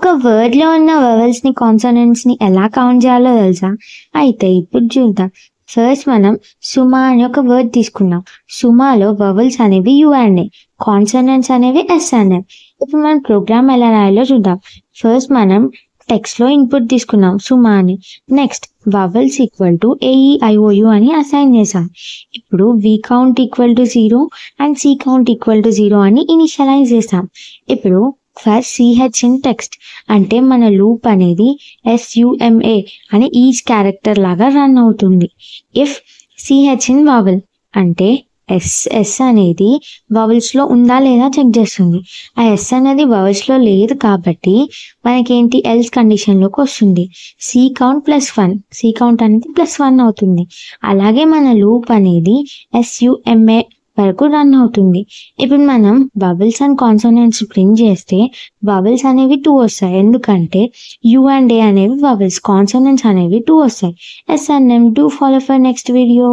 ఒక వర్డ్లో ఉన్న వవెల్స్ని కాన్సనెంట్స్ని ఎలా కౌంట్ చేయాలో తెలుసా? అయితే ఇప్పుడు చూద్దాం. ఫస్ట్ మనం సుమా అని ఒక వర్డ్ తీసుకున్నాం. సుమాలో వవెల్స్ అనేవి యు అండ్ ఏ, కాన్సనెంట్స్ అనేవి ఎస్ అండ్ ఎం. ఇప్పుడు మనం ప్రోగ్రామ్ ఎలా రాయాలో చూద్దాం. ఫస్ట్ మనం టెక్స్ట్లో ఇన్పుట్ తీసుకున్నాం సుమా అని. Next vowels equal to AEIOU అని అసైన్ చేసాం. ఇప్పుడు v count equal to 0 and c count equal to 0 అని ఇనిషియలైజ్ చేసాం. ఇప్పుడు ఫస్ట్ CH ఇన్ టెక్స్ట్ అంటే మన లూప్ అనేది SUMA అని ఈచ్ క్యారెక్టర్ లాగా రన్ అవుతుంది. ఇఫ్ CH ఇన్ వవెల్ అంటే ఎస్ అనేది వవెల్స్లో ఉందా లేదా చెక్ చేస్తుంది. ఆ ఎస్ అనేది వవెల్స్లో లేదు కాబట్టి మనకేంటి ఎల్స్ కండిషన్లోకి వస్తుంది. సి కౌంట్ +1, సి కౌంట్ అనేది +1 అవుతుంది. అలాగే మన లూప్ అనేది SUMA వరకు రన్ అవుతుంది. ఇప్పుడు మనం వవెల్స్ అండ్ కాన్సోనెంట్స్ ప్రింట్ చేస్తే వవెల్స్ అనేవి 2 వస్తాయి. ఎందుకంటే యు అండ్ ఏ అనేవి వవెల్స్, కాన్సోనెంట్స్ అనేవి 2 వస్తాయి. S and M. Do follow for next video.